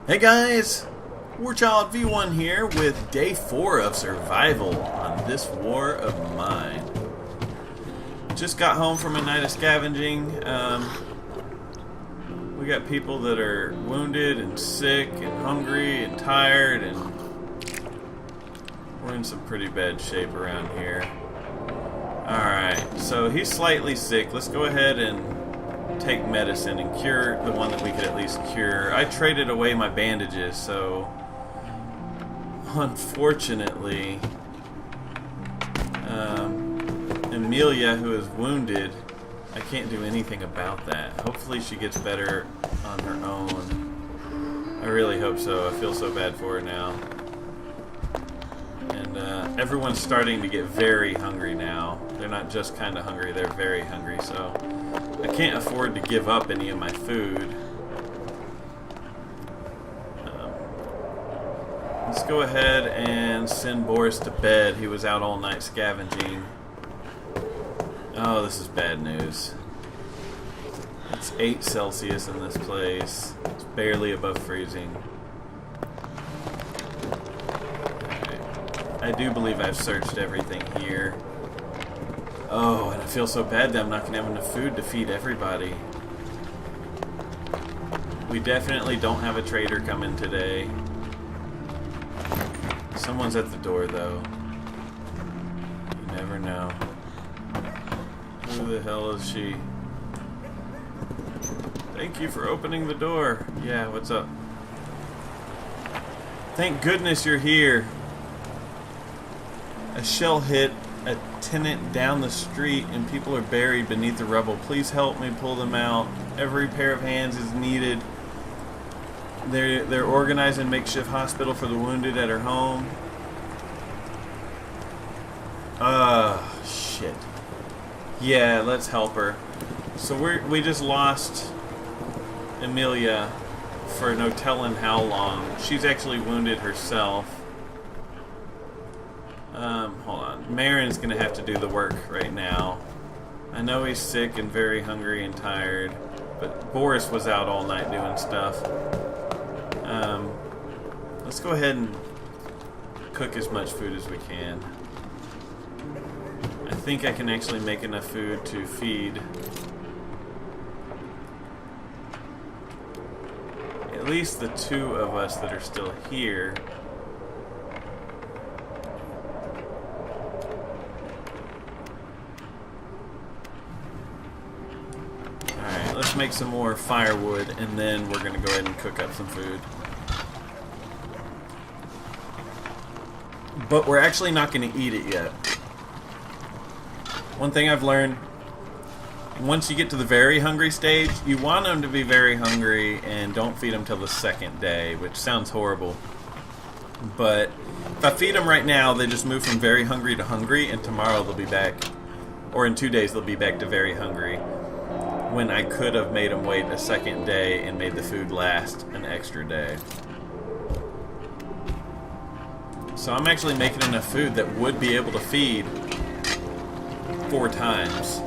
Hey guys, Warchild V1 here with day 4 of survival on this war of mine. Just got home from a night of scavenging. We got people that are wounded and sick and hungry and tired, and we're in some pretty bad shape around here. Alright, so he's slightly sick. Let's go ahead and take medicine and cure the one that we could at least cure. I traded away my bandages, so unfortunately Amelia, who is wounded, I can't do anything about that. Hopefully she gets better on her own. I really hope so. I feel so bad for her now. And everyone's starting to get very hungry now. They're not just kind of hungry, they're very hungry, so I can't afford to give up any of my food. Let's go ahead and send Boris to bed. He was out all night scavenging. Oh, this is bad news. It's 8 Celsius in this place. It's barely above freezing. I do believe I've searched everything here. Oh, and I feel so bad that I'm not going to have enough food to feed everybody. We definitely don't have a trader coming today. Someone's at the door, though. You never know. Who the hell is she? Thank you for opening the door. Yeah, what's up? Thank goodness you're here. A shell hit a tenant down the street and people are buried beneath the rubble. Please help me pull them out. Every pair of hands is needed. They're organizing a makeshift hospital for the wounded at her home. Shit. Yeah, let's help her. So we just lost Amelia for no telling how long. She's actually wounded herself. Hold on. Marin's gonna have to do the work right now. I know he's sick and very hungry and tired, but Boris was out all night doing stuff. Let's go ahead and cook as much food as we can. I think I can actually make enough food to feed at least the 2 of us that are still here. Alright, let's make some more firewood and then we're going to go ahead and cook up some food. But we're actually not going to eat it yet. One thing I've learned, once you get to the very hungry stage, you want them to be very hungry and don't feed them till the 2nd day, which sounds horrible. But if I feed them right now, they just move from very hungry to hungry, and tomorrow they'll be back, or in 2 days they'll be back to very hungry, when I could have made them wait a 2nd day and made the food last an extra day. So I'm actually making enough food that would be able to feed 4 times.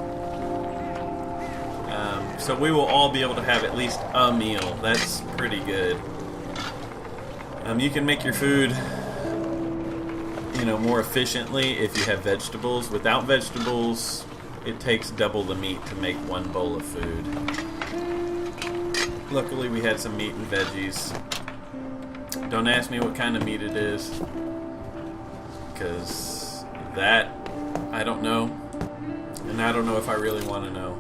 So we will all be able to have at least a meal. That's pretty good. You can make your food, more efficiently if you have vegetables. Without vegetables, it takes double the meat to make 1 bowl of food. Luckily we had some meat and veggies. Don't ask me what kind of meat it is, because that I don't know. And I don't know if I really want to know.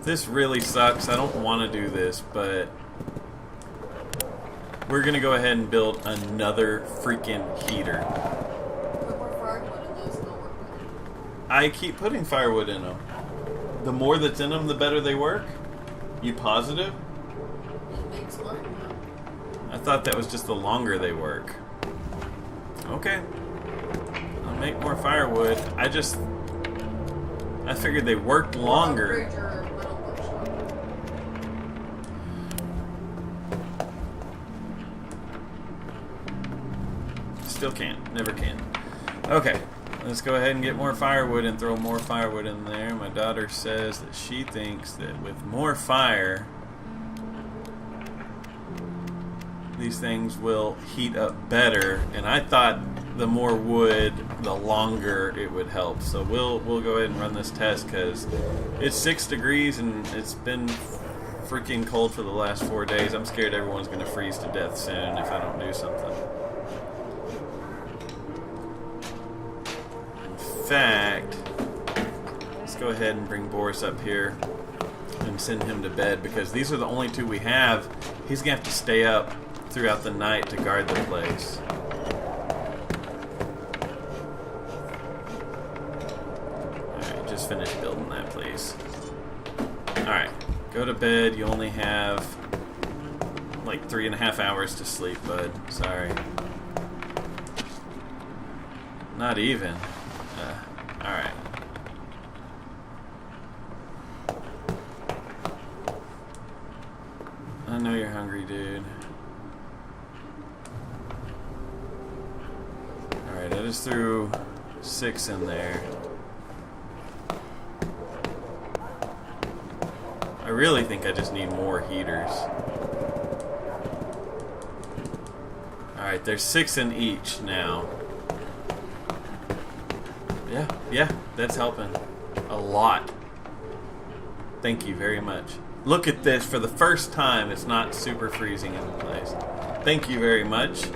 This really sucks. I don't want to do this, but we're going to go ahead and build another freaking heater. Put more firewood in those, they'll work better. I keep putting firewood in them. The more that's in them, the better they work. You positive? It makes one, yeah. I thought that was just the longer they work. Okay. I'll make more firewood. I figured they worked longer. Upgrade your metal workshop. Still can't. Never can. Okay. Let's go ahead and get more firewood and throw more firewood in there. My daughter says that she thinks that with more fire, these things will heat up better. And I thought the more wood, the longer it would help. So we'll go ahead and run this test because it's 6 degrees and it's been freaking cold for the last 4 days. I'm scared everyone's going to freeze to death soon if I don't do something. In fact, let's go ahead and bring Boris up here and send him to bed because these are the only 2 we have. He's going to have to stay up throughout the night to guard the place. Alright, just finish building that, please. Alright, go to bed. You only have like 3.5 hours to sleep, bud. Sorry. Not even. Alright. I know you're hungry, dude. Alright, I just threw 6 in there. I really think I just need more heaters. Alright, there's 6 in each now. Yeah, that's helping a lot. Thank you very much. Look at this, for the first time it's not super freezing in the place. Thank you very much.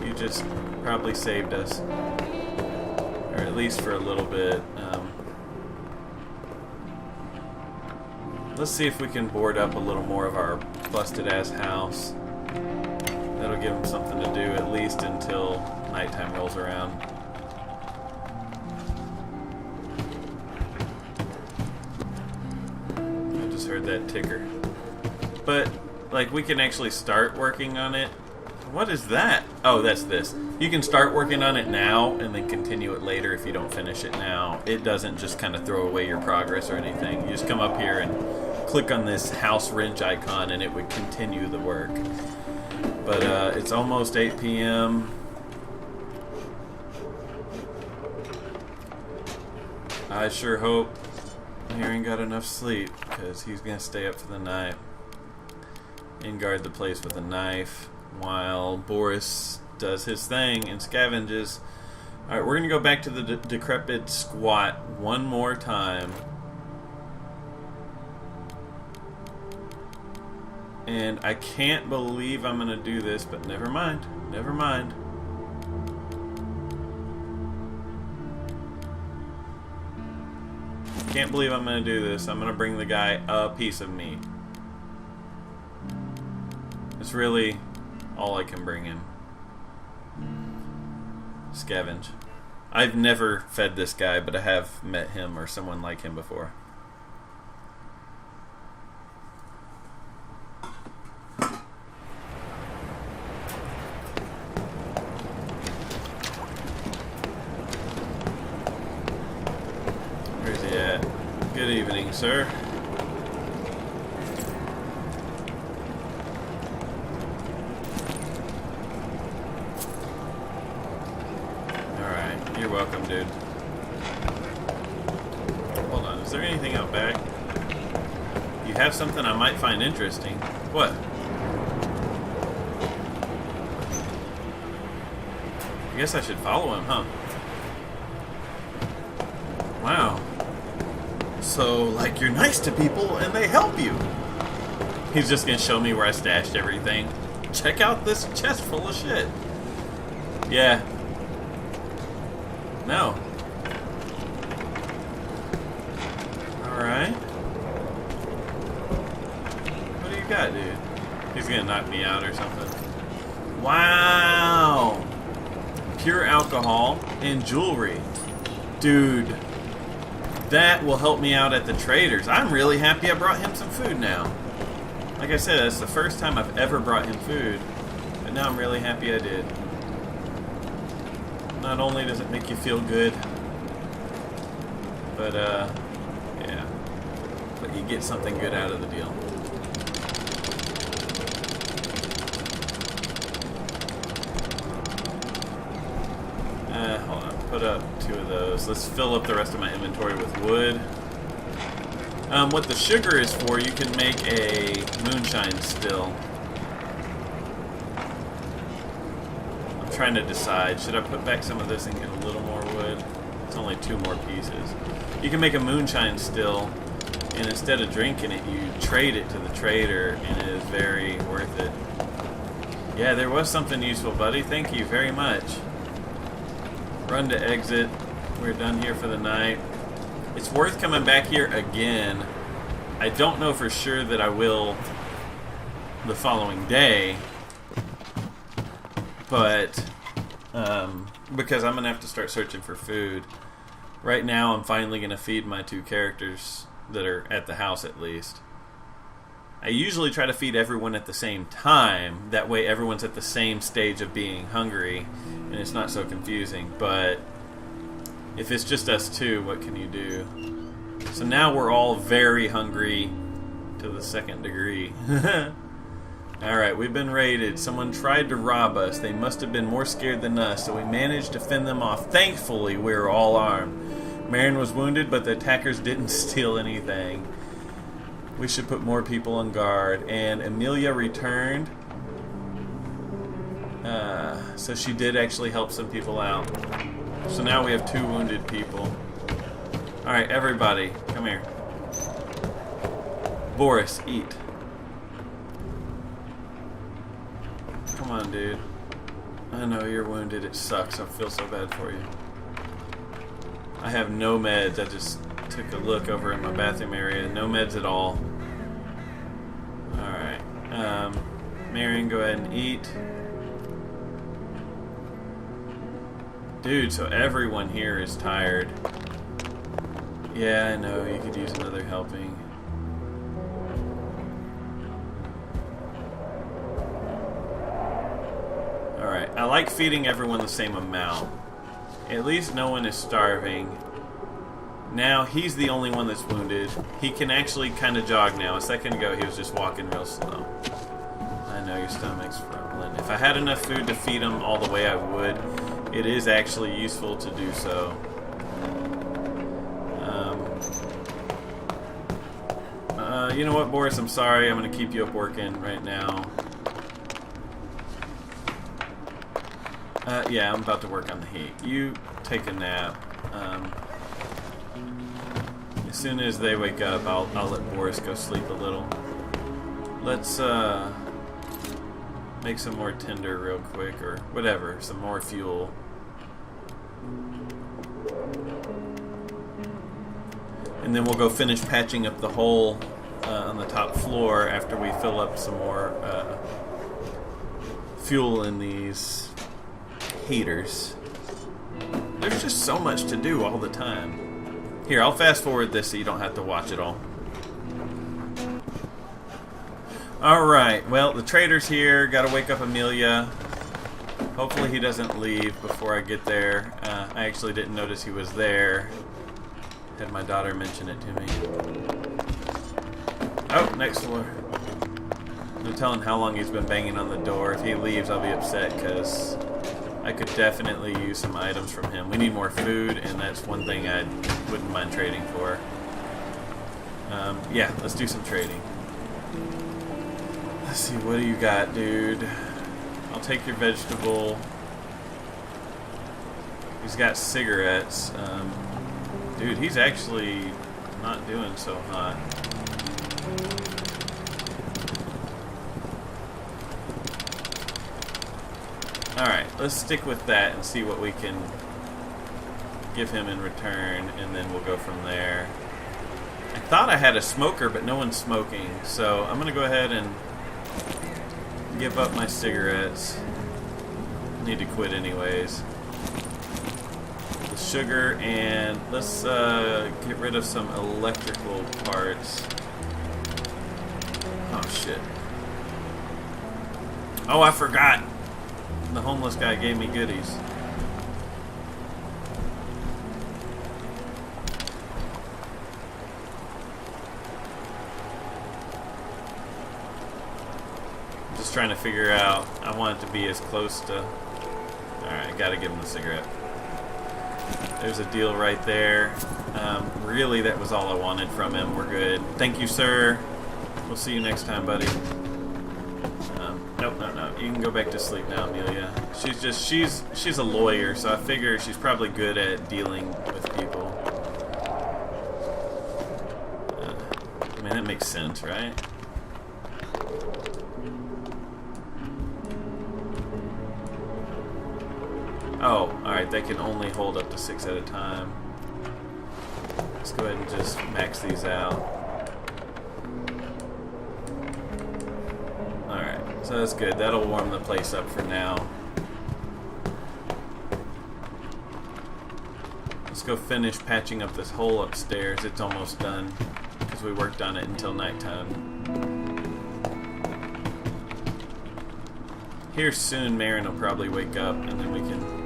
You just probably saved us. Or at least for a little bit. Let's see if we can board up a little more of our busted ass house. That'll give them something to do at least until nighttime rolls around. Heard that ticker. But like we can actually start working on it. What is that? Oh, that's this. You can start working on it now and then continue it later if you don't finish it now. It doesn't just kind of throw away your progress or anything. You just come up here and click on this house wrench icon and it would continue the work. But it's almost 8 p.m. I sure hope Aaron got enough sleep because he's going to stay up for the night and guard the place with a knife while Boris does his thing and scavenges. Alright, we're going to go back to the decrepit squat one more time. And I can't believe I'm going to do this, but never mind. Never mind. Can't believe I'm going to do this. I'm going to bring the guy a piece of meat. It's really all I can bring him. Scavenge. I've never fed this guy, but I have met him or someone like him before. Where's he at? Good evening, sir. Alright, you're welcome, dude. Hold on, is there anything out back? You have something I might find interesting. What? I guess I should follow him, huh? Wow. So, like, you're nice to people and they help you. He's just gonna show me where I stashed everything. Check out this chest full of shit. Yeah. No. Alright. What do you got, dude? He's gonna knock me out or something. Wow. Pure alcohol and jewelry. Dude. That will help me out at the traders. I'm really happy I brought him some food now. Like I said, that's the first time I've ever brought him food. But now I'm really happy I did. Not only does it make you feel good, but, yeah. But you get something good out of the deal. Hold on. put up 2 of those. Let's fill up the rest of my inventory with wood. What the sugar is for, you can make a moonshine still. I'm trying to decide. Should I put back some of this and get a little more wood? It's only 2 more pieces. You can make a moonshine still, and instead of drinking it, you trade it to the trader, and it is very worth it. Yeah, there was something useful, buddy. Thank you very much. Run to exit. We're done here for the night. It's worth coming back here again. I don't know for sure that I will the following day, but because I'm gonna have to start searching for food. Right now I'm finally gonna feed my 2 characters that are at the house at least. I usually try to feed everyone at the same time, that way everyone's at the same stage of being hungry and it's not so confusing, but if it's just us 2, what can you do? So now we're all very hungry to the 2nd degree. Alright, we've been raided. Someone tried to rob us. They must have been more scared than us, so we managed to fend them off. Thankfully, we were all armed. Marion was wounded, but the attackers didn't steal anything. We should put more people on guard. And Amelia returned. So she did actually help some people out. So now we have 2 wounded people. Alright, everybody, come here. Boris, eat. Come on, dude. I know you're wounded. It sucks. I feel so bad for you. I have no meds. I just took a look over in my bathroom area. No meds at all. Alright. Marion, go ahead and eat. Dude, so everyone here is tired. Yeah, I know. You could use another helping. Alright, I like feeding everyone the same amount. At least no one is starving. Now, he's the only one that's wounded. He can actually kind of jog now. A second ago, he was just walking real slow. I know your stomach's rumbling. If I had enough food to feed him all the way, I would. It is actually useful to do so. You know what, Boris? I'm sorry. I'm going to keep you up working right now. Yeah, I'm about to work on the heat. You take a nap. As soon as they wake up, I'll let Boris go sleep a little. Let's make some more tinder real quick, or whatever, some more fuel. And then we'll go finish patching up the hole on the top floor after we fill up some more fuel in these heaters. There's just so much to do all the time. Here, I'll fast forward this so you don't have to watch it all. Alright, well, the trader's here. Gotta wake up Amelia. Hopefully he doesn't leave before I get there. I actually didn't notice he was there. Had my daughter mention it to me. Oh, next floor. No telling how long he's been banging on the door. If he leaves, I'll be upset because I could definitely use some items from him. We need more food, and that's one thing I wouldn't mind trading for. Yeah, let's do some trading. Let's see, what do you got, dude? I'll take your vegetable. He's got cigarettes. Dude, he's actually not doing so hot. Alright, let's stick with that and see what we can give him in return, and then we'll go from there. I thought I had a smoker, but no one's smoking, so I'm going to go ahead and give up my cigarettes. Need to quit anyways. The sugar, and let's get rid of some electrical parts. Oh shit. Oh, I forgot. The homeless guy gave me goodies. I'm just trying to figure out. I want it to be as close to. Alright, I gotta give him the cigarette. There's a deal right there. Really, that was all I wanted from him. We're good. Thank you, sir. We'll see you next time, buddy. Nope, no. You can go back to sleep now, Amelia. She's a lawyer, so I figure she's probably good at dealing with people. I mean, that makes sense, right? Oh, alright, they can only hold up to 6 at a time. Let's go ahead and just max these out. Alright, so that's good. That'll warm the place up for now. Let's go finish patching up this hole upstairs. It's almost done, because we worked on it until nighttime. Here soon, Marin will probably wake up, and then we can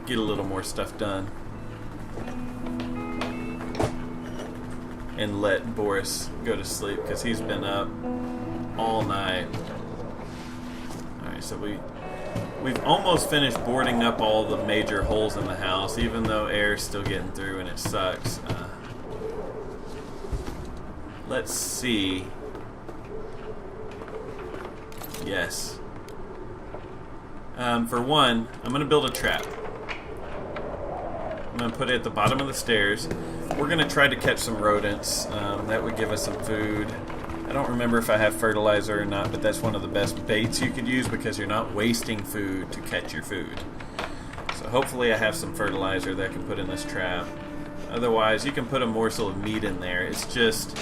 get a little more stuff done. And let Boris go to sleep, because he's been up all night. Alright, so we've almost finished boarding up all the major holes in the house, even though air's still getting through and it sucks. Let's see. Yes. For one, I'm going to build a trap. I'm going to put it at the bottom of the stairs. We're going to try to catch some rodents. That would give us some food. I don't remember if I have fertilizer or not, but that's one of the best baits you could use because you're not wasting food to catch your food. So hopefully I have some fertilizer that I can put in this trap. Otherwise, you can put a morsel of meat in there. It's just,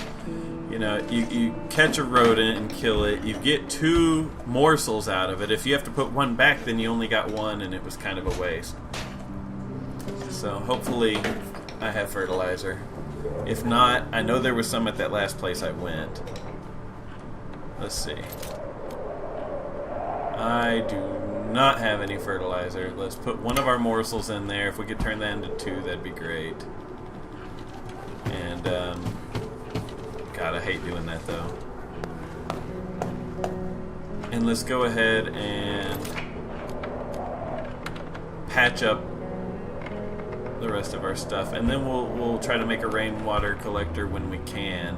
you know, you catch a rodent and kill it. You get 2 morsels out of it. If you have to put one back, then you only got 1, and it was kind of a waste. So hopefully I have fertilizer. If not, I know there was some at that last place I went. Let's see. I do not have any fertilizer. Let's put one of our morsels in there. If we could turn that into 2, that'd be great. And, God, I hate doing that, though. And let's go ahead and patch up the rest of our stuff, and then we'll try to make a rainwater collector when we can.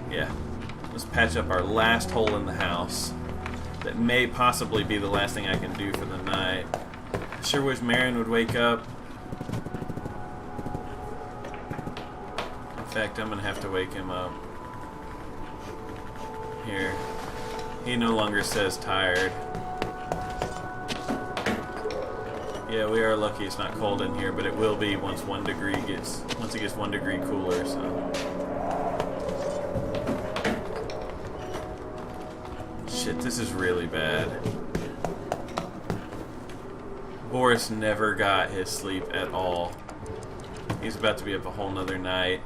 Yeah, let's patch up our last hole in the house. That may possibly be the last thing I can do for the night. I sure wish Marin would wake up. In fact, I'm gonna have to wake him up. Here, he no longer says tired. Yeah, we are lucky it's not cold in here, but it will be once it gets 1 degree cooler, so. Shit, this is really bad. Boris never got his sleep at all. He's about to be up a whole nother night.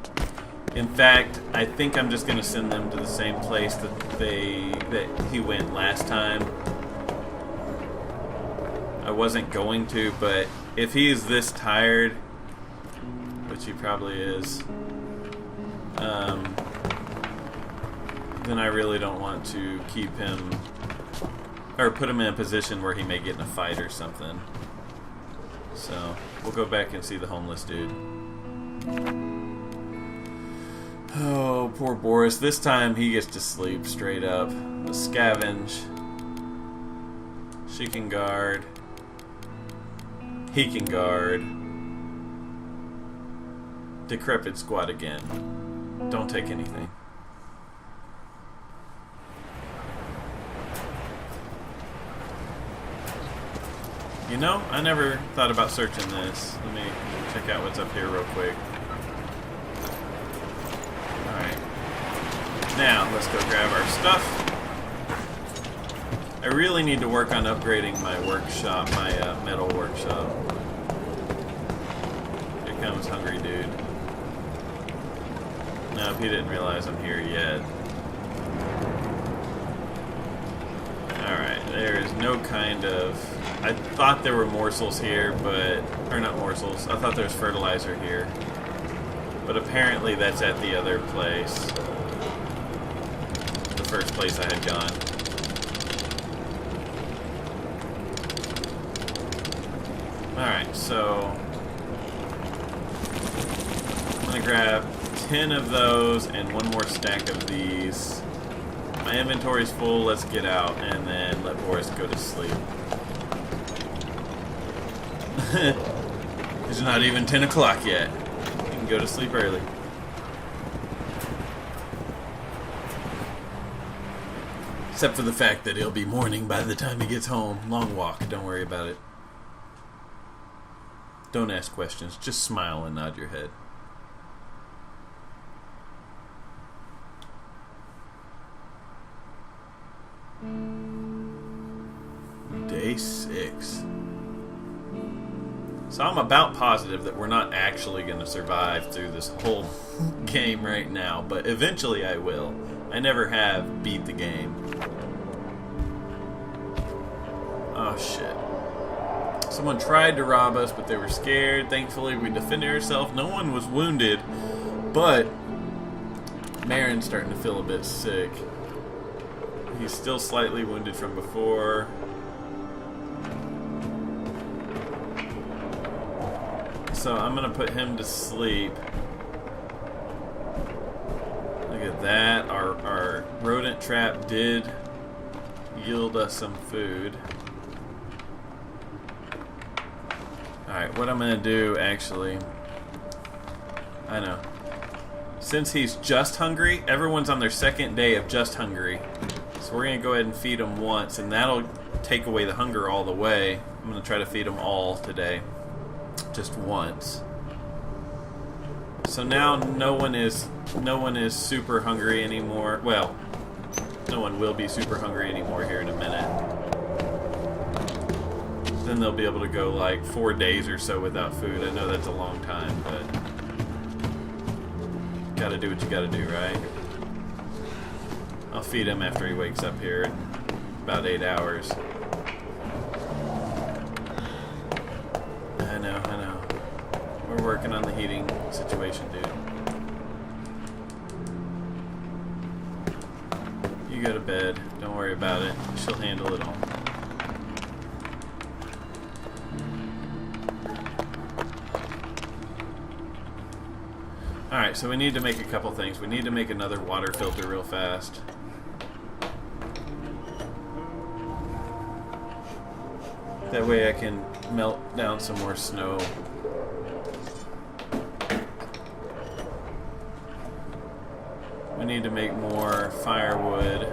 In fact, I think I'm just gonna send them to the same place that he went last time. I wasn't going to, but if he is this tired, which he probably is, then I really don't want to keep him, or put him in a position where he may get in a fight or something. So, we'll go back and see the homeless dude. Oh, poor Boris. This time he gets to sleep straight up. The scavenge. She can guard. He can guard. Decrepit squat again. Don't take anything. You know, I never thought about searching this. Let me check out what's up here real quick. Alright. Now, let's go grab our stuff. I really need to work on upgrading my workshop, my metal workshop. Here comes hungry dude. No, he didn't realize I'm here yet. Alright, there is no kind of... I thought there were morsels here, but... Or not morsels, I thought there was fertilizer here. But apparently that's at the other place. The first place I had gone. Alright, so I'm gonna grab 10 of those and one more stack of these. My inventory's full, let's get out and then let Boris go to sleep. It's not even 10 o'clock yet. You can go to sleep early. Except for the fact that it'll be morning by the time he gets home. Long walk, don't worry about it. Don't ask questions, just smile and nod your head. Day 6. So I'm about positive that we're not actually going to survive through this whole game right now, but eventually I will. I never have beat the game. Oh shit. Someone tried to rob us, but they were scared. Thankfully, we defended ourselves. No one was wounded, but Marin's starting to feel a bit sick. He's still slightly wounded from before. So I'm going to put him to sleep. Look at that. Our rodent trap did yield us some food. Alright, what I'm going to do, actually... I know. Since he's just hungry, everyone's on their second day of just hungry. So we're going to go ahead and feed him once, and that'll take away the hunger all the way. I'm going to try to feed him all today. Just once. So now no one is super hungry anymore. Well, no one will be super hungry anymore here in a minute. Then they'll be able to go like 4 days or so without food. I know that's a long time, but gotta do what you gotta do, right? I'll feed him after he wakes up here in about 8 hours. I know. We're working on the heating situation, dude. You go to bed. Don't worry about it. She'll handle it all. Alright, so we need to make a couple things. We need to make another water filter real fast. That way I can melt down some more snow. We need to make more firewood.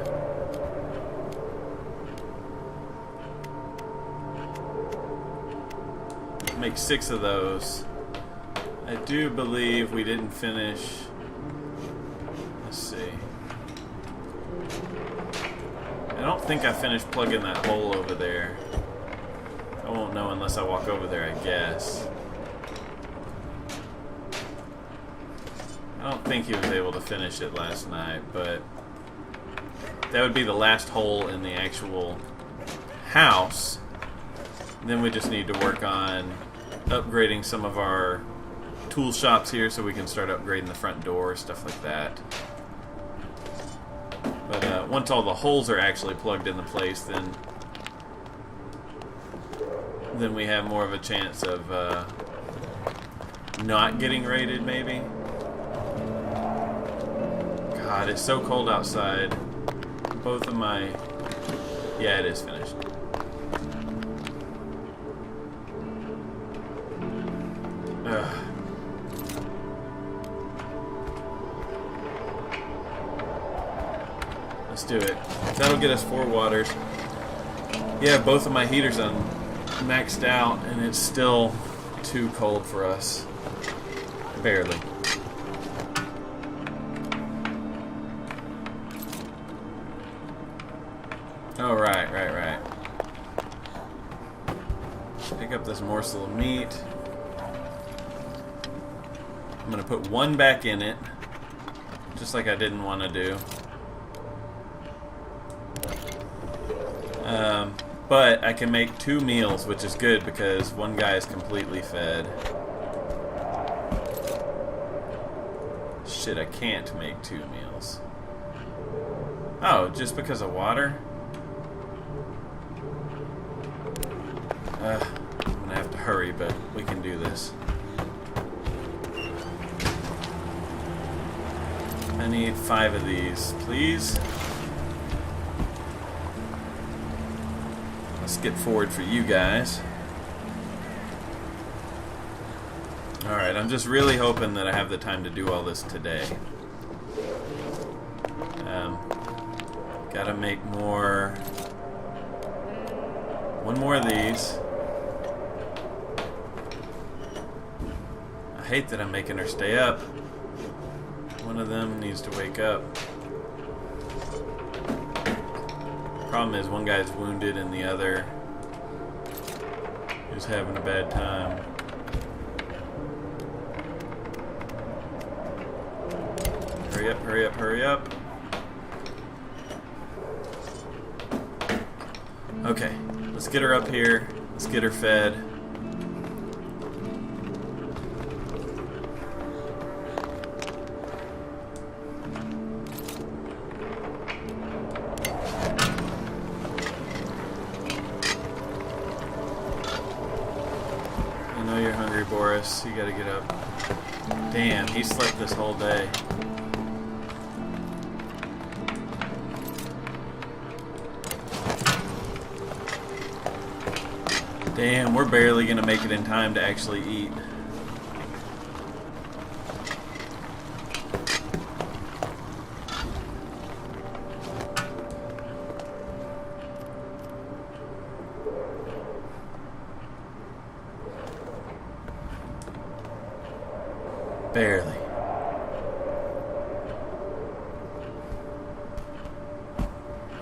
Make 6 of those. I do believe we didn't finish. Let's see. I don't think I finished plugging that hole over there. I won't know unless I walk over there, I guess. I don't think he was able to finish it last night, but that would be the last hole in the actual house. And then we just need to work on upgrading some of our tool shops here so we can start upgrading the front door, stuff like that. But once all the holes are actually plugged into place, then we have more of a chance of not getting raided, maybe. God, it's so cold outside. Both of my... Yeah, it is finished. Ugh. Let's do it. That'll get us 4 waters. Yeah, both of my heaters on maxed out, and it's still too cold for us. Barely. Oh, right. Pick up this morsel of meat. I'm going to put 1 back in it, just like I didn't want to do. But I can make 2 meals, which is good because one guy is completely fed. Shit, I can't make 2 meals. Oh, just because of water? I'm gonna have to hurry, but we can do this. I need 5 of these, please. Let's get forward for you guys. Alright, I'm just really hoping that I have the time to do all this today. Gotta make more. One more of these. I hate that I'm making her stay up. One of them needs to wake up. Problem is, one guy's wounded and the other is having a bad time. Hurry up, hurry up, hurry up. Okay, let's get her up here. Let's get her fed. I know you're hungry, Boris. You gotta get up. Damn, he slept this whole day. Damn, we're barely gonna make it in time to actually eat. Barely.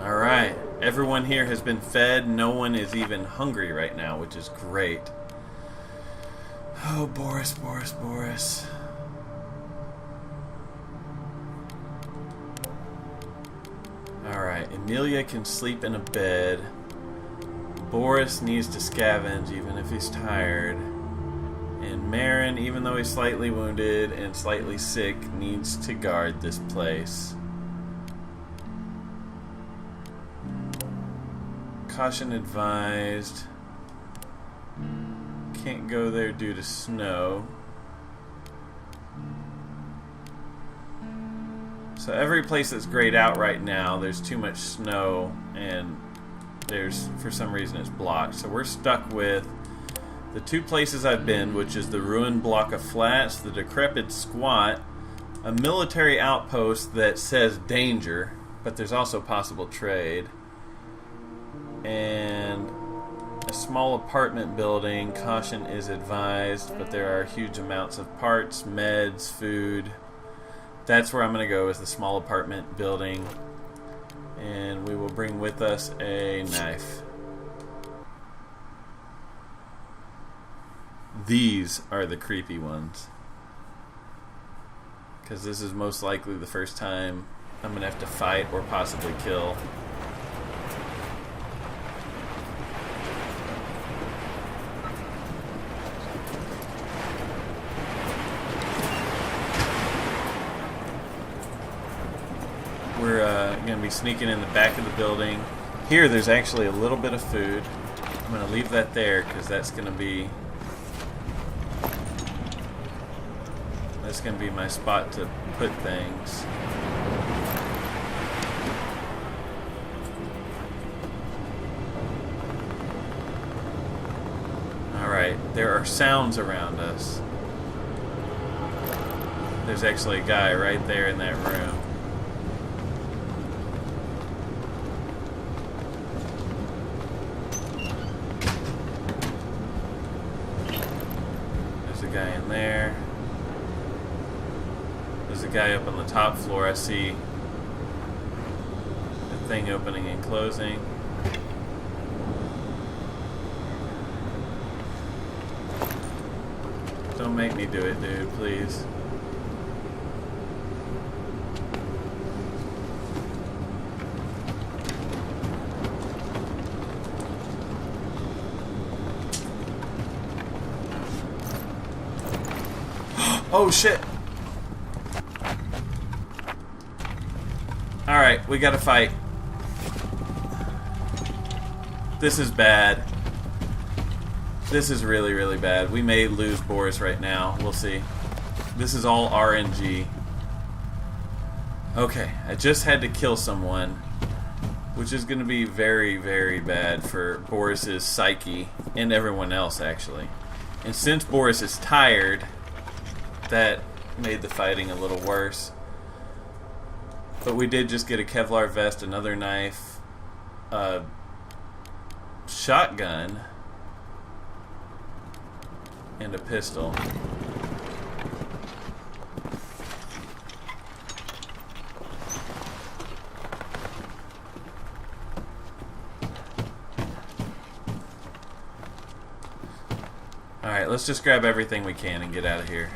Alright. Everyone here has been fed. No one is even hungry right now, which is great. Oh, Boris, Boris, Boris. Alright, Amelia can sleep in a bed. Boris needs to scavenge even if he's tired. And Marin, even though he's slightly wounded and slightly sick, needs to guard this place. Caution advised. Can't go there due to snow. So every place that's grayed out right now, there's too much snow and there's, for some reason, it's blocked. So we're stuck with the 2 places I've been, which is the ruined block of flats, the decrepit squat, a military outpost that says danger, but there's also possible trade, and a small apartment building. Caution is advised, but there are huge amounts of parts, meds, food. That's where I'm going to go, is the small apartment building. And we will bring with us a knife. These are the creepy ones. Because this is most likely the first time I'm going to have to fight or possibly kill. We're going to be sneaking in the back of the building. Here there's actually a little bit of food. I'm going to leave that there because that's going to be my spot to put things. Alright, there are sounds around us. There's actually a guy right there in that room. There's a guy in there. There's a guy up on the top floor. I see the thing opening and closing. Don't make me do it, dude, please. Oh shit! Alright, we gotta fight. This is bad. This is really, really bad. We may lose Boris right now. We'll see. This is all RNG. Okay, I just had to kill someone, which is going to be very, very bad for Boris's psyche and everyone else, actually. And since Boris is tired, that made the fighting a little worse. But we did just get a Kevlar vest, another knife, a shotgun, and a pistol. Alright, let's just grab everything we can and get out of here.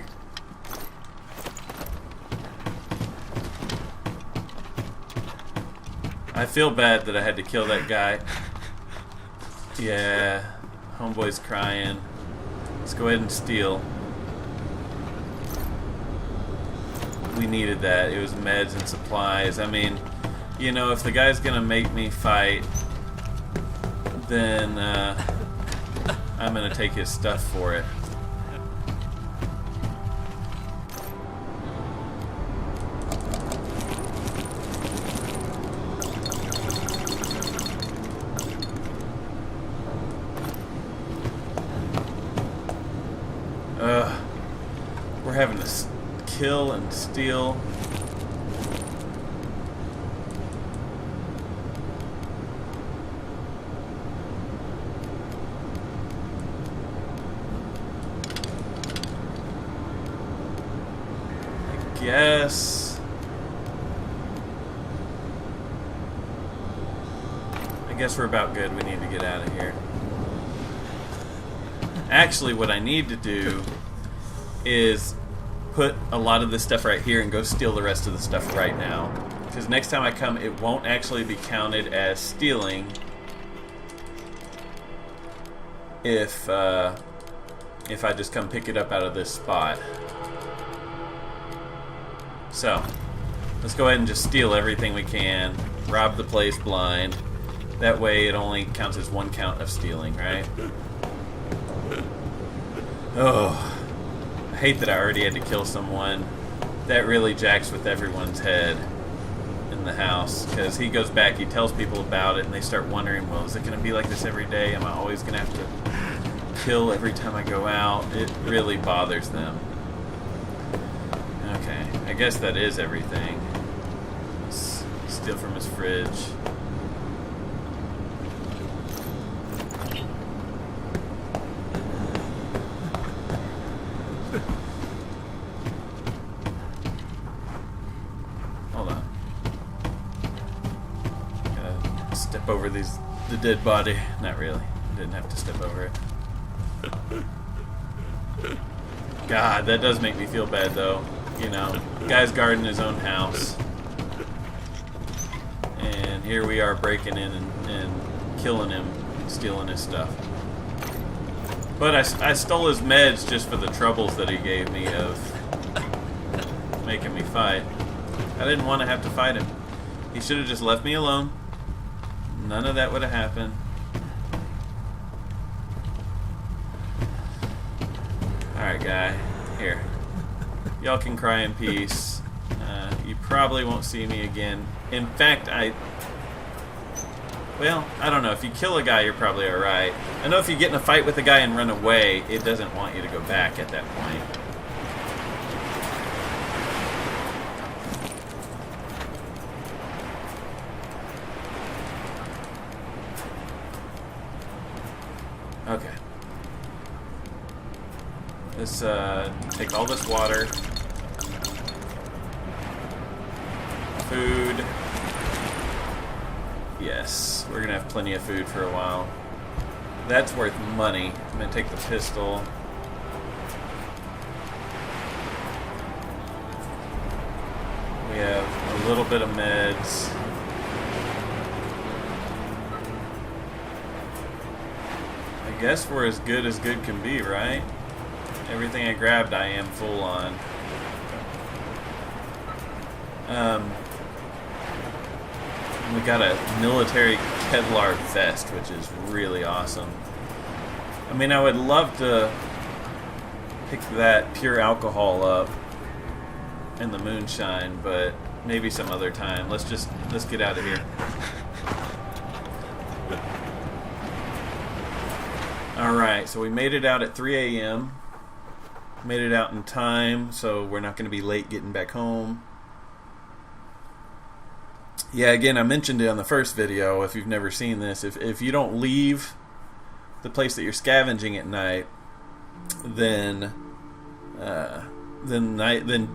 I feel bad that I had to kill that guy. Yeah, homeboy's crying. Let's go ahead and steal. We needed that. It was meds and supplies. I mean, you know, if the guy's gonna make me fight, then I'm gonna take his stuff for it. We're having to kill and steal. I guess we're about good. We need to get out of here. Actually, what I need to do is put a lot of this stuff right here and go steal the rest of the stuff right now. Because next time I come, it won't actually be counted as stealing if I just come pick it up out of this spot. So, let's go ahead and just steal everything we can. Rob the place blind. That way it only counts as one count of stealing, right? Oh, I hate that I already had to kill someone. That really jacks with everyone's head in the house. Because he goes back, he tells people about it, and they start wondering, well, is it going to be like this every day? Am I always going to have to kill every time I go out? It really bothers them. Okay, I guess that is everything. Let's steal from his fridge. Hold on. Gotta step over the dead body. Not really. Didn't have to step over it. God, that does make me feel bad though. You know, guy's guarding his own house. And here we are breaking in and killing him, stealing his stuff. But I stole his meds just for the troubles that he gave me of making me fight. I didn't want to have to fight him. He should have just left me alone. None of that would have happened. Alright, guy. Here. Y'all can cry in peace. You probably won't see me again. In fact, well, I don't know. If you kill a guy, you're probably alright. I know if you get in a fight with a guy and run away, it doesn't want you to go back at that point. Okay. Let's take all this water. Food. Yes, we're gonna have plenty of food for a while. That's worth money. I'm gonna take the pistol. We have a little bit of meds. I guess we're as good can be, right? Everything I grabbed I am full on. We got a military Kevlar vest, which is really awesome. I mean, I would love to pick that pure alcohol up and the moonshine, but maybe some other time. Let's get out of here. Alright, so we made it out at 3 a.m. Made it out in time, so we're not going to be late getting back home. Yeah, again, I mentioned it on the first video, if you've never seen this. If you don't leave the place that you're scavenging at night, then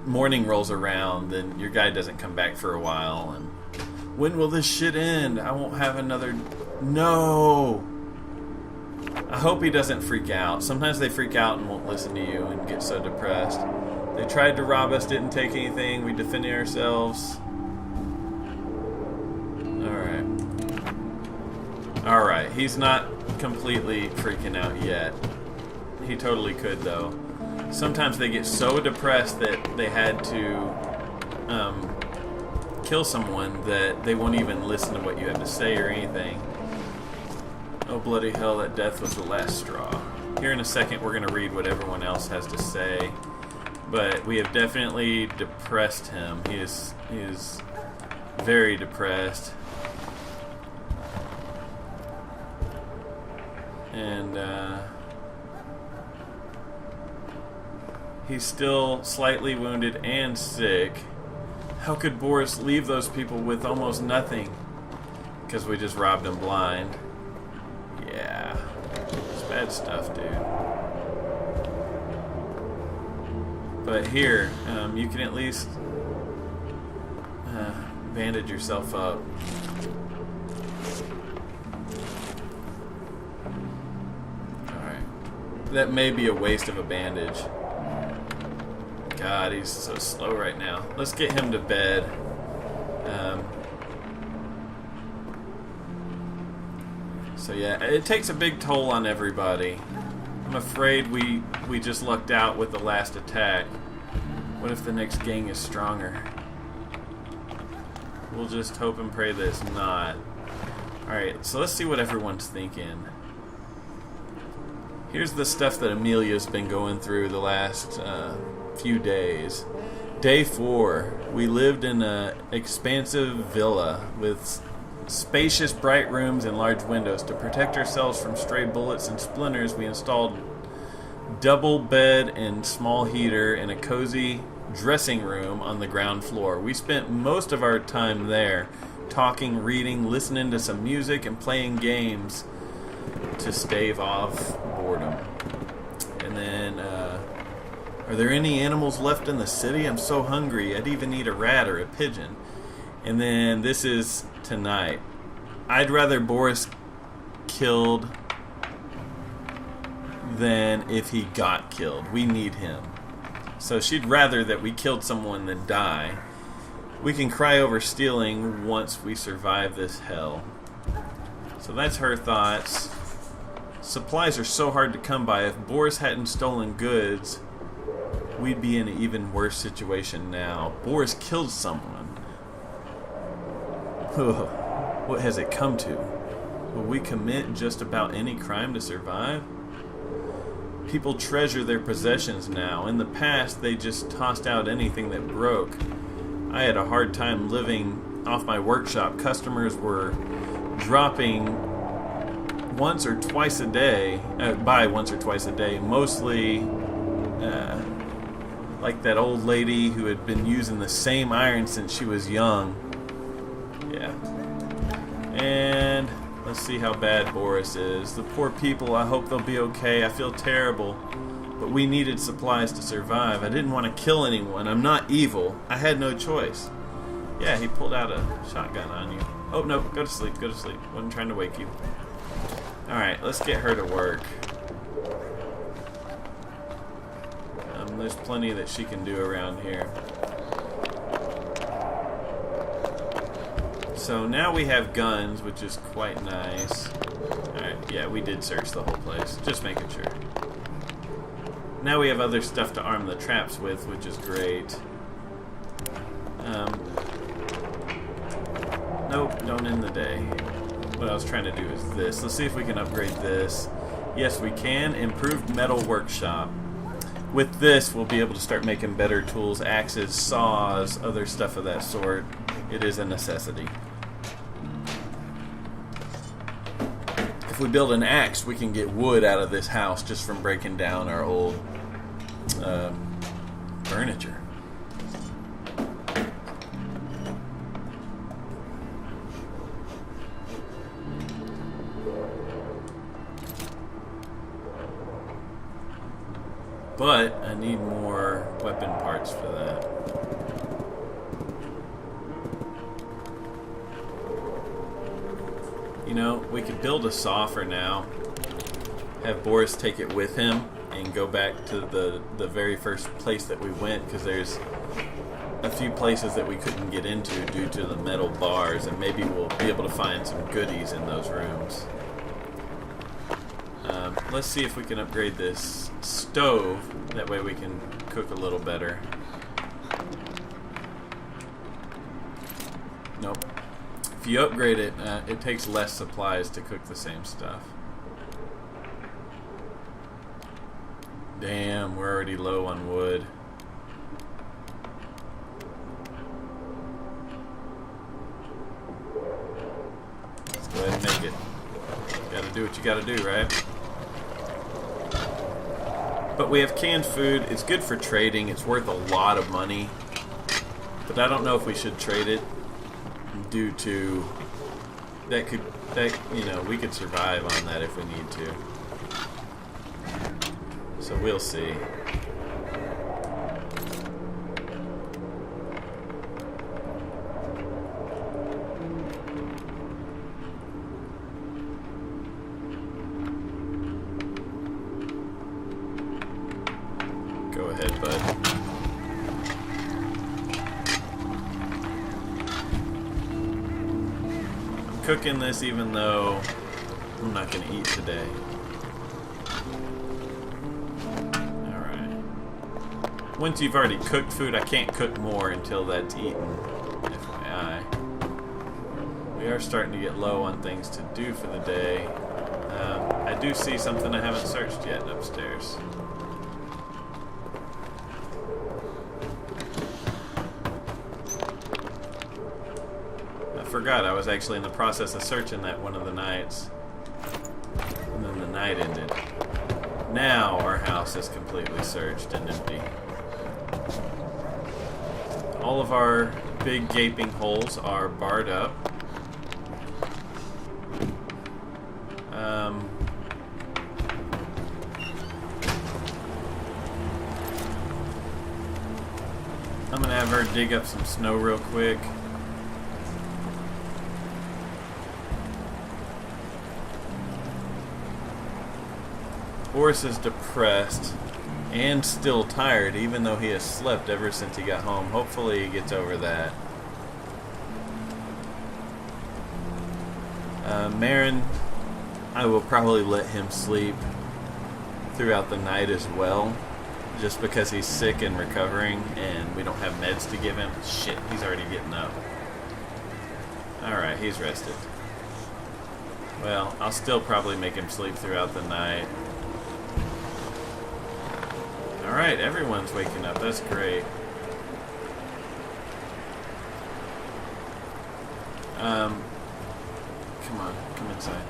morning rolls around, then your guy doesn't come back for a while, and when will this shit end? I won't have another... No! I hope he doesn't freak out. Sometimes they freak out and won't listen to you and get so depressed. They tried to rob us, didn't take anything, we defended ourselves. Alright, he's not completely freaking out yet. He totally could, though. Sometimes they get so depressed that they had to kill someone that they won't even listen to what you have to say or anything. Oh, bloody hell, that death was the last straw. Here in a second, we're going to read what everyone else has to say. But we have definitely depressed him. He is very depressed. And he's still slightly wounded and sick. How could Boris leave those people with almost nothing? Because we just robbed him blind. Yeah, it's bad stuff, dude. But here, you can at least bandage yourself up. That may be a waste of a bandage. God, he's so slow right now. Let's get him to bed. So yeah, it takes a big toll on everybody. I'm afraid we just lucked out with the last attack. What if the next gang is stronger? We'll just hope and pray that it's not. Alright, so let's see what everyone's thinking. Here's the stuff that Amelia's been going through the last few days. Day 4, we lived in an expansive villa with spacious bright rooms and large windows. To protect ourselves from stray bullets and splinters, we installed double bed and small heater in a cozy dressing room on the ground floor. We spent most of our time there, talking, reading, listening to some music, and playing games to stave off boredom. And then, are there any animals left in the city? I'm so hungry. I'd even eat a rat or a pigeon. And then this is tonight. I'd rather Boris killed than if he got killed. We need him. So she'd rather that we killed someone than die. We can cry over stealing once we survive this hell. So that's her thoughts. Supplies are so hard to come by. If Boris hadn't stolen goods, we'd be in an even worse situation now. Boris killed someone. What has it come to? Will we commit just about any crime to survive? People treasure their possessions now. In the past, they just tossed out anything that broke. I had a hard time living off my workshop. Customers were dropping once or twice a day, mostly like that old lady who had been using the same iron since she was young. Yeah. And let's see how bad Boris is. The poor people, I hope they'll be okay. I feel terrible, but we needed supplies to survive. I didn't want to kill anyone. I'm not evil. I had no choice. Yeah, he pulled out a shotgun on you. Oh, no, go to sleep, go to sleep. Wasn't trying to wake you. Alright, let's get her to work. There's plenty that she can do around here. So now we have guns, which is quite nice. Alright, yeah, we did search the whole place. Just making sure. Now we have other stuff to arm the traps with, which is great. Nope, don't end the day. What I was trying to do is this. Let's see if we can upgrade this. Yes, we can. Improved metal workshop. With this, we'll be able to start making better tools, axes, saws, other stuff of that sort. It is a necessity. If we build an axe, we can get wood out of this house just from breaking down our old furniture. But I need more weapon parts for that. You know, we could build a saw for now, have Boris take it with him, and go back to the very first place that we went, because there's a few places that we couldn't get into due to the metal bars, and maybe we'll be able to find some goodies in those rooms. Let's see if we can upgrade this stove. That way we can cook a little better. Nope. If you upgrade it, it takes less supplies to cook the same stuff. Damn, we're already low on wood. Let's go ahead and make it. You gotta do what you gotta do, right? But we have canned food. It's good for trading. It's worth a lot of money. But I don't know if we should trade it due to that you know, we could survive on that if we need to. So we'll see. Go ahead, bud. I'm cooking this even though I'm not going to eat today. Alright. Once you've already cooked food, I can't cook more until that's eaten. FYI. We are starting to get low on things to do for the day. I do see something I haven't searched yet upstairs. I forgot I was actually in the process of searching that one of the nights, and then the night ended. Now our house is completely searched and empty. All of our big gaping holes are barred up. I'm gonna have her dig up some snow real quick. Boris is depressed and still tired, even though he has slept ever since he got home. Hopefully he gets over that. Marin, I will probably let him sleep throughout the night as well, just because he's sick and recovering and we don't have meds to give him. Shit, he's already getting up. Alright, he's rested. Well, I'll still probably make him sleep throughout the night. Alright, everyone's waking up. That's great. Come on, come inside.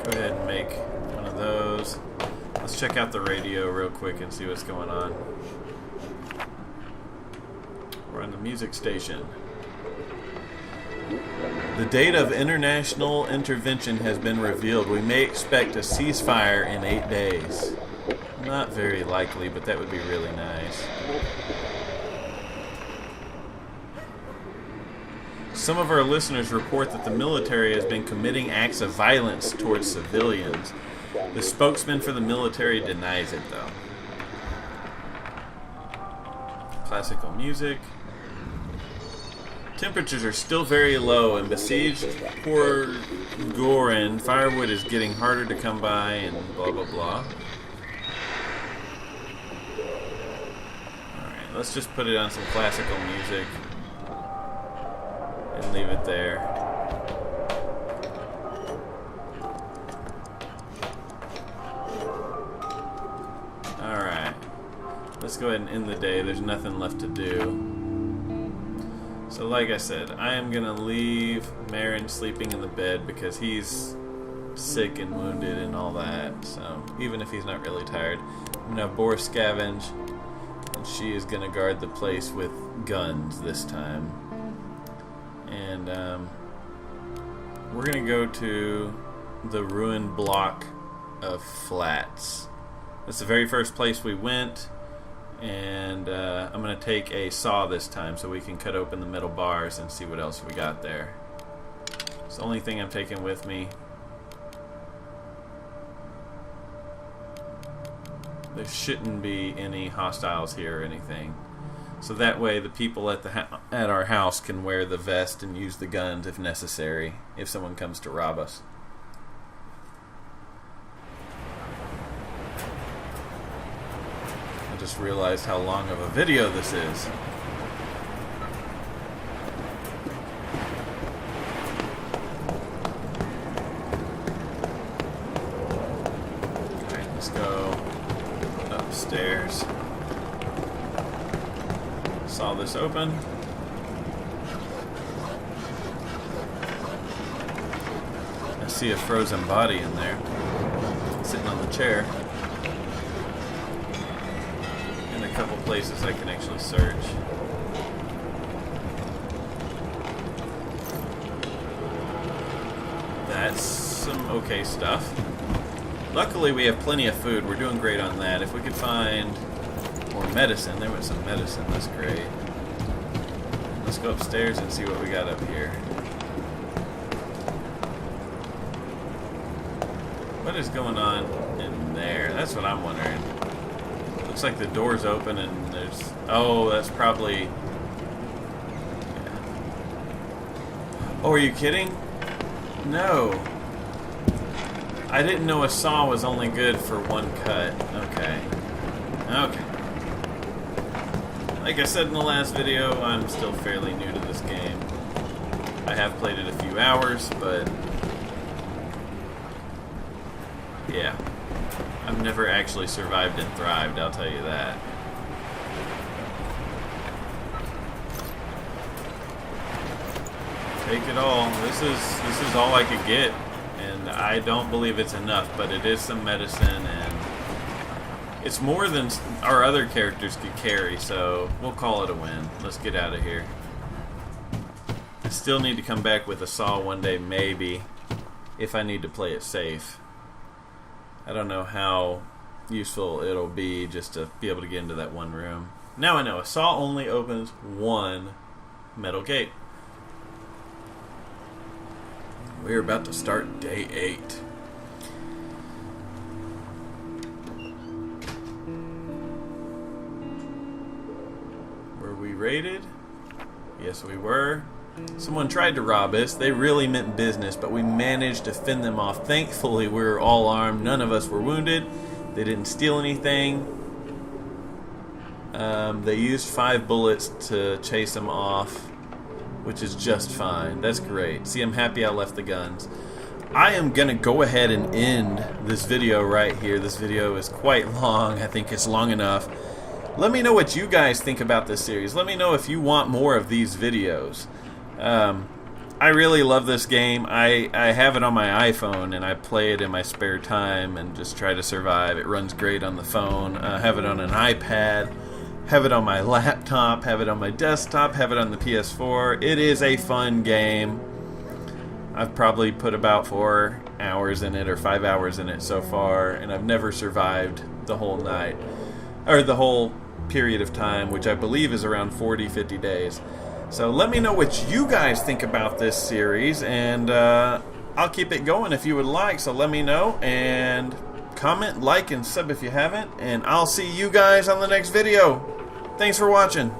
Go ahead and make one of those. Let's check out the radio real quick and see what's going on. We're on the music station. The date of international intervention has been revealed. We may expect a ceasefire in 8 days. Not very likely, but that would be really nice. Some of our listeners report that the military has been committing acts of violence towards civilians. The spokesman for the military denies it, though. Classical music. Temperatures are still very low, and besieged poor Gorin, firewood is getting harder to come by, and blah blah blah. Alright, let's just put it on some classical music and leave it there. Alright. Let's go ahead and end the day. There's nothing left to do. So like I said, I am going to leave Marin sleeping in the bed because he's sick and wounded and all that. So even if he's not really tired, I'm going to have Boris scavenge, and she is going to guard the place with guns this time. And we're going to go to the ruined block of flats. That's the very first place we went. And I'm going to take a saw this time so we can cut open the metal bars and see what else we got there. It's the only thing I'm taking with me. There shouldn't be any hostiles here or anything. So that way the people at our house can wear the vest and use the guns if necessary, if someone comes to rob us. Just realized how long of a video this is. Alright, let's go upstairs. Saw this open. I see a frozen body in there, sitting on the chair. Couple places I can actually search. That's some okay stuff. Luckily we have plenty of food. We're doing great on that. If we could find more medicine. There was some medicine. That's great. Let's go upstairs and see what we got up here. What is going on in there? That's what I'm wondering. Looks like the door's open and there's... Oh, that's probably... Yeah. Oh, are you kidding? No. I didn't know a saw was only good for one cut. Okay. Okay. Like I said in the last video, I'm still fairly new to this game. I have played it a few hours, but... Yeah. I've never actually survived and thrived, I'll tell you that. Take it all. This is all I could get, and I don't believe it's enough, but it is some medicine, and it's more than our other characters could carry, so we'll call it a win. Let's get out of here. I still need to come back with a saw one day, maybe, if I need to play it safe. I don't know how useful it'll be just to be able to get into that one room. Now I know, a saw only opens one metal gate. We're about to start day 8. Were we raided? Yes, we were. Someone tried to rob us. They really meant business, but we managed to fend them off. Thankfully, we were all armed. None of us were wounded. They didn't steal anything. They used 5 bullets to chase them off, which is just fine. That's great. See, I'm happy I left the guns. I am going to go ahead and end this video right here. This video is quite long. I think it's long enough. Let me know what you guys think about this series. Let me know if you want more of these videos. I really love this game. I have it on my iPhone and I play it in my spare time and just try to survive. It runs great on the phone. I have it on an iPad, have it on my laptop, have it on my desktop, have it on the PS4. It is a fun game. I've probably put about 4 hours in it or 5 hours in it so far, and I've never survived the whole night or the whole period of time, which I believe is around 40-50 days. So let me know what you guys think about this series, and I'll keep it going if you would like, so let me know, and comment, like, and sub if you haven't, and I'll see you guys on the next video. Thanks for watching.